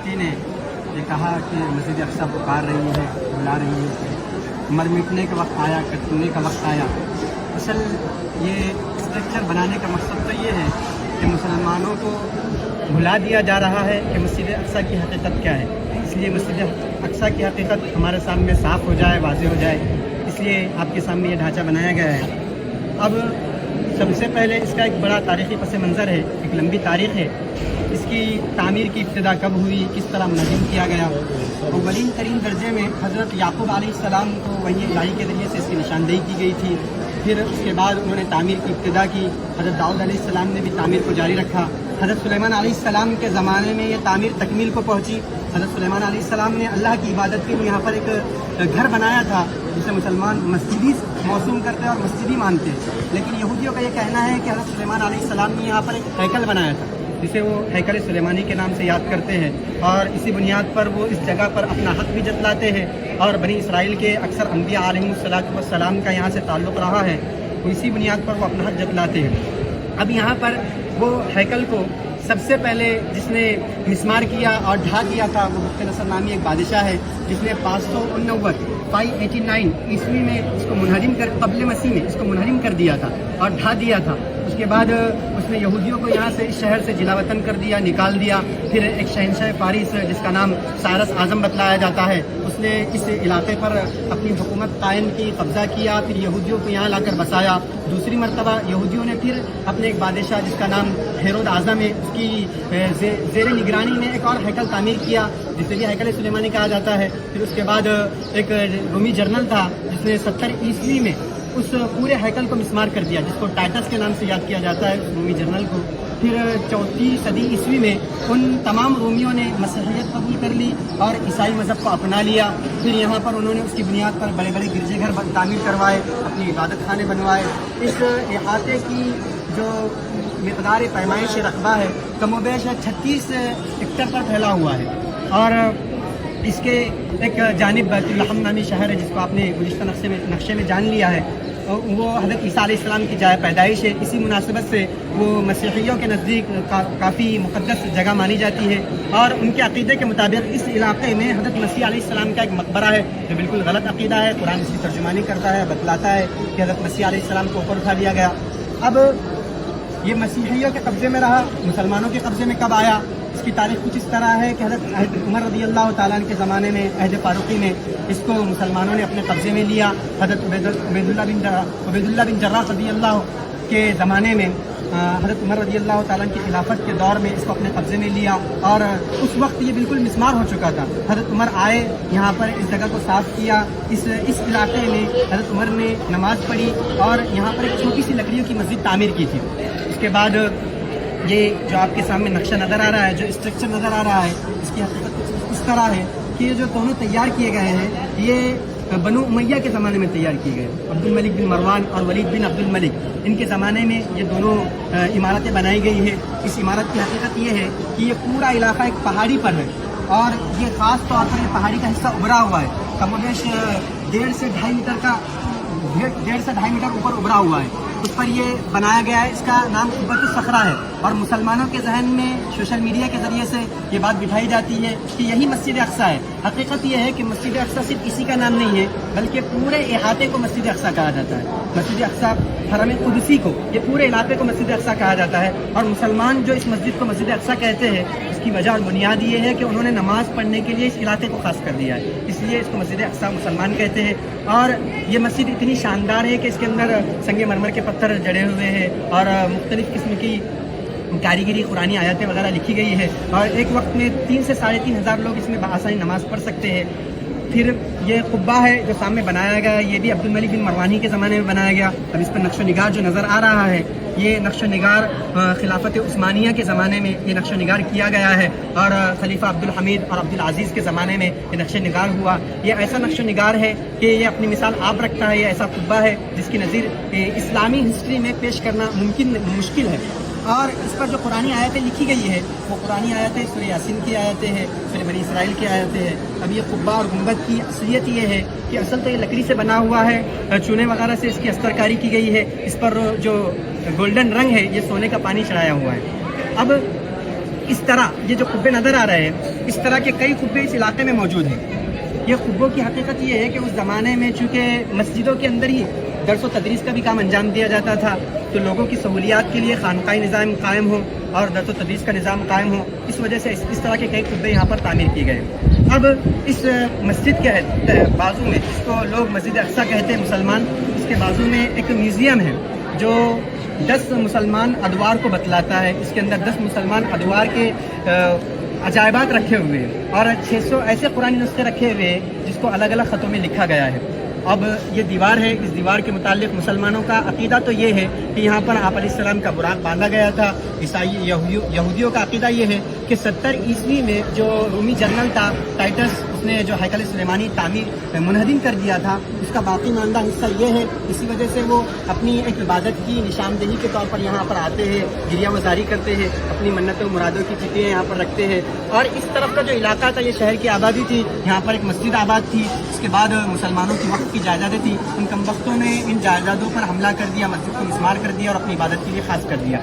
फारूकी ने ये कहा कि मस्जिद अक्सा पुकार रही है, बुला रही है, मर मिटने का वक्त आया, कटने का वक्त आया। असल ये स्ट्रक्चर बनाने का मकसद तो ये है कि मुसलमानों को भुला दिया जा रहा है कि मस्जिद अक्सा की हकीकत क्या है। इसलिए मस्जिद अक्सा की हकीकत हमारे सामने साफ़ हो जाए, वाज़ेह हो जाए, इसलिए आपके सामने ये ढांचा बनाया गया है। अब सबसे पहले इसका एक बड़ा तारीख़ी पस मंज़र है, एक लंबी तारीख़ है। इसकी तामीर की इब्तिदा कब हुई, किस तरह मुनज़्ज़म किया गया। अव्वलीन तरीन दर्जे में हज़रत याक़ूब अलैहिस्सलाम को वही इलाही के ज़रिए से इसकी निशानदेही की गई थी। फिर उसके बाद उन्होंने तामीर की इब्तिदा की। हज़रत दाऊद अलैहिस्सलाम ने भी तामीर को जारी रखा। हज़रत सुलेमान अलैहिस्सलाम के ज़माने में ये तामीर तकमील को पहुँची। हज़रत सुलेमान अलैहिस्सलाम ने अल्लाह की इबादत के लिए यहाँ पर एक घर बनाया था जिसे मुसलमान मस्जिदी मौसूम करते और मस्जिदी मानते। लेकिन यहूदियों का ये कहना है कि हज़रत सुलेमान अलैहिस्सलाम ने यहाँ पर एक हैकल बनाया था जिसे वो हैकल सुलेमानी के नाम से याद करते हैं, और इसी बुनियाद पर वो इस जगह पर अपना हक़ भी जतलाते हैं। और बनी इसराइल के अक्सर अंबिया अलैहिमुस्सलाम का यहाँ से ताल्लुक़ रहा है, तो इसी बुनियाद पर वो अपना हक़ जतलाते हैं। अब यहाँ पर वो हैकल को सबसे पहले जिसने मिस्मार किया और ढा दिया था वो बुख्त-ए-नसर नामी एक बादशाह है, जिसने 589 ईस्वी में इसको मुनहरिम कर क़ब्ल मसीह में इसको मुनहरिम कर दिया था और ढा दिया था। उसके बाद उसने यहूदियों को यहाँ से इस शहर से जिलावतन कर दिया, निकाल दिया। फिर एक शहंशाह फारिस जिसका नाम साइरस आज़म बतलाया जाता है, उसने इस इलाके पर अपनी हुकूमत कायम की, कब्ज़ा किया, फिर यहूदियों को यहाँ लाकर बसाया। दूसरी मरतबा यहूदियों ने फिर अपने एक बादशाह जिसका नाम हेरोद आज़म है, उसकी ज़ेर निगरानी में एक और हैकल तामीर किया जिसे भी हैकल सुलेमानी कहा जाता है। फिर उसके बाद एक रोमी जर्नल था जिसने 70 ईस्वी में उस पूरे हैकल को मिस्मार कर दिया, जिसको टाइटस के नाम से याद किया जाता है, रोमी जर्नल को। फिर 4वीं सदी ईस्वी में उन तमाम रोमियों ने मसीहियत कबूल कर ली और ईसाई मज़हब को अपना लिया। फिर यहाँ पर उन्होंने उसकी बुनियाद पर बड़े बड़े गिरजेघर तामीर करवाए, अपनी इबादत खाने बनवाए। इस इहाते की जो मिक़दार पैमाइश रकबा है कमोबेश 36 हेक्टर पर फैला हुआ है। और इसके एक जानिब बैतुल-लहम नामी शहर है जिसको आपने गुज़िश्ता नक्शे में जान लिया है, वो हज़रत ईसा अलैहिस्सलाम की जाए पैदाइश है। इसी मुनासिबत से वो मसीहियों के नज़दीक काफ़ी मुक़द्दस जगह मानी जाती है। और उनके अक़ीदे के मुताबिक इस इलाक़े में हज़रत मसीह अलैहिस्सलाम का एक मकबरा है जो बिल्कुल गलत अक़ीदा है। कुरान इसकी तर्जुमानी करता है, बतलाता है कि हज़रत मसीह अलैहिस्सलाम को ऊपर उठा लिया गया। अब ये मसीहियों के कब्ज़े में रहा, मुसलमानों के कब्ज़े में कब आया, इसकी तारीख़ कुछ इस तरह है कि हज़रत उमर रज़ियल्लाहु ताला अन्हु के ज़माने में अहद फ़ारूकी में इसको मुसलमानों ने अपने कब्ज़े में लिया। हज़रत उबैदुल्लाह बिन जर्राह रज़ियल्लाहु के ज़माने में हज़रत उमर रज़ियल्लाहु ताला अन्हु की खिलाफत के दौर में इसको अपने कब्ज़े में लिया, और उस वक्त ये बिल्कुल मिस्मार हो चुका था। हज़रत उमर आए, यहाँ पर इस जगह को साफ़ किया। इस इलाके में हज़रत उमर ने नमाज़ पढ़ी और यहाँ पर एक छोटी सी लकड़ियों की मस्जिद तामीर की थी। उसके बाद ये जो आपके सामने नक्शा नज़र आ रहा है, जो स्ट्रक्चर नज़र आ रहा है, इसकी हकीकत कुछ इस तरह है कि ये जो दोनों तैयार किए गए हैं ये बनु उमैया के ज़माने में तैयार किए गए। अब्दुल मलिक बिन मरवान और वलीद बिन अब्दुल मलिक, इनके ज़माने में ये दोनों इमारतें बनाई गई है। इस इमारत की हकीकत ये है कि ये पूरा इलाका एक पहाड़ी पर है और ये ख़ास तौर पर ये पहाड़ी का हिस्सा उभरा हुआ है। कमोबेश 1.5 से 2.5 मीटर ऊपर उभरा हुआ है। उस पर ये बनाया गया है। इसका नाम कुब्बतुस सखरा है और मुसलमानों के जहन में सोशल मीडिया के ज़रिए से ये बात बिठाई जाती है कि यही मस्जिद अक्सा है। हकीकत ये है कि मस्जिद अक्सा सिर्फ इसी का नाम नहीं है बल्कि पूरे इहाते को मस्जिद अक्सा कहा जाता है। मस्जिद अक्सा हरम कुदसी को, ये पूरे इलाके को मस्जिद अक्सा कहा जाता है। और मुसलमान जो इस मस्जिद को मस्जिद अक्सा कहते हैं, इसकी वजह और बुनियाद ये है कि उन्होंने नमाज़ पढ़ने के लिए इस इलाके को खास कर दिया है, इसलिए इसको मस्जिद अक्सा मुसलमान कहते हैं। और ये मस्जिद इतनी शानदार है कि इसके अंदर संगे मरमर के पत्थर जड़े हुए हैं और मुख्तलिफ़ किस्म की कारीगरी कुरानी आयतें वगैरह लिखी गई है, और एक वक्त में 3 से 3,500 लोग इसमें बआसानी नमाज़ पढ़ सकते हैं। फिर ये कुब्बा है जो सामने बनाया गया है, ये भी अब्दुल मलिक बिन मरवानी के ज़माने में बनाया गया। अब इस पर नक्शो निगार जो नज़र आ रहा है, ये नक्शो निगार खिलाफत उस्मानिया के ज़माने में ये नक्शो निगार किया गया है और खलीफा अब्दुल हमीद और अब्दुल अजीज़ के ज़माने में ये नक्शो निगार हुआ। ये ऐसा नक्शो निगार है कि ये अपनी मिसाल आप रखता है। ये ऐसा कुब्बा है जिसकी नज़ीर इस्लामी हिस्ट्री में पेश करना मुश्किल है। और इस पर जो कुरानी आयतें लिखी गई है वो कुरानी आयतें सूरह यासीन की आयतें हैं, सूरह बनी इसराइल की आयतें हैं। अब ये कुब्बा और गुंबद की असलियत ये है कि असल तो ये लकड़ी से बना हुआ है, चूने वगैरह से इसकी अस्तरकारी की गई है। इस पर जो गोल्डन रंग है ये सोने का पानी चढ़ाया हुआ है। अब اس طرح یہ جو قبے نظر آ رہے ہیں، اس طرح کے کئی قبے اس علاقے میں موجود ہیں. یہ قبوں کی حقیقت یہ ہے کہ اس زمانے میں چونکہ مسجدوں کے اندر ہی درس و تدریس کا بھی کام انجام دیا جاتا تھا، تو لوگوں کی سہولیات کے لیے خانقاہی نظام قائم ہو اور درس و تدریس کا نظام قائم ہو، اس وجہ سے اس طرح کے کئی قبے یہاں پر تعمیر کیے گئے. اب اس مسجد کے بازو میں، جس کو لوگ مسجد اقصی کہتے ہیں مسلمان، اس کے بازو میں ایک میوزیم ہے جو 10 مسلمان ادوار کو بتلاتا ہے. اس کے اندر 10 مسلمان ادوار کے عجائبات رکھے ہوئے ہیں اور 600 ایسے قرآنی نسخے رکھے ہوئے ہیں جس کو الگ الگ خطوں میں لکھا گیا ہے. اب یہ دیوار ہے، اس دیوار کے متعلق مسلمانوں کا عقیدہ تو یہ ہے کہ یہاں پر آپ علیہ السلام کا براق باندھا گیا تھا. عیسائی یہودیوں کا عقیدہ یہ ہے کہ 70 عیسوی میں جو رومی جنرل تھا ٹائٹس، اس نے جو ہیکل سلیمانی تعمیر منہدم کر دیا تھا، اس کا باقی ماندہ حصہ یہ ہے. اسی وجہ سے وہ اپنی ایک عبادت کی نشاندہی کے طور پر یہاں پر آتے ہیں، گریہ وزاری کرتے ہیں، اپنی منتوں و مرادوں کی چٹیاں یہاں پر رکھتے ہیں. اور اس طرف کا جو علاقہ تھا یہ شہر کی آبادی تھی، یہاں پر ایک مسجد آباد تھی. اس کے بعد مسلمانوں کی وقت کی جائیدادیں تھیں، ان کم وقتوں نے ان جائیدادوں پر حملہ کر دیا، مسجد کو مسمار کر دیا اور اپنی عبادت کے لیے خاص کر دیا.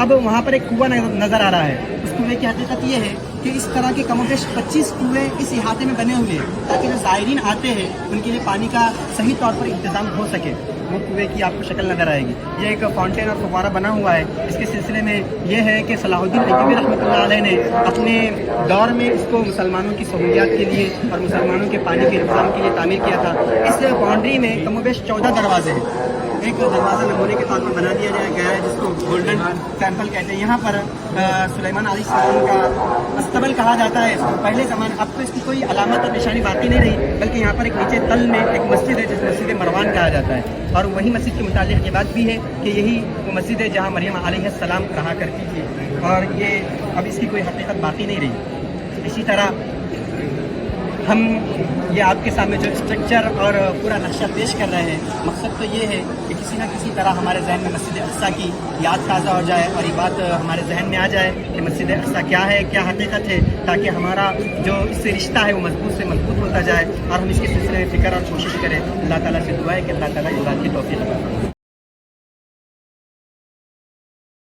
اب وہاں پر ایک کنواں نظر آ رہا ہے. اس کنویں کی حقیقت یہ ہے کہ اس طرح کے کم و بیش 25 کنویں اس احاطے میں بنے ہوئے ہیں تاکہ جو زائرین آتے ہیں ان کے لیے پانی کا صحیح طور پر انتظام ہو سکے. وہ کنویں کی آپ کو شکل نظر آئے گی. یہ ایک فاؤنٹین اور فوارہ بنا ہوا ہے. اس کے سلسلے میں یہ ہے کہ صلاح الدین ایوبی رحمۃ اللہ علیہ نے اپنے دور میں اس کو مسلمانوں کی سہولیات کے لیے اور مسلمانوں کے پانی کے انتظام کے لیے تعمیر کیا تھا. اس باؤنڈری میں کم و بیش 14 دروازے ہیں. ایک دروازہ نمونے کے طور پر بنا دیا گیا ہے جس کو گولڈن ٹیمپل کہتے ہیں. یہاں پر سلیمان علیہ السلام کا استبل کہا جاتا ہے. پہلے زمانے، اب تو اس کی کوئی علامت اور نشانی باقی نہیں رہی، بلکہ یہاں پر ایک نیچے تل میں ایک مسجد ہے جس مسجد مروان کہا جاتا ہے. اور وہی مسجد کے متعلق یہ بات بھی ہے کہ یہی وہ مسجد ہے جہاں مریم علیہ السلام رہا کرتی تھی، اور یہ اب اس کی کوئی حقیقت باقی نہیں رہی. اسی طرح ہم یہ آپ کے سامنے جو اسٹرکچر اور پورا نقشہ پیش کر رہے ہیں، مقصد تو یہ ہے کہ کسی نہ کسی طرح ہمارے ذہن میں مسجد اقصی کی یاد تازہ ہو جائے اور یہ بات ہمارے ذہن میں آ جائے کہ مسجد اقصی کیا ہے، کیا حقیقت ہے، تاکہ ہمارا جو اس سے رشتہ ہے وہ مضبوط سے مضبوط ہوتا جائے اور ہم اس کے سلسلے میں فکر اور کوشش کریں. اللہ تعالیٰ سے دعا ہے کہ اللہ تعالیٰ اس بات کی توفیق عطا فرمائے.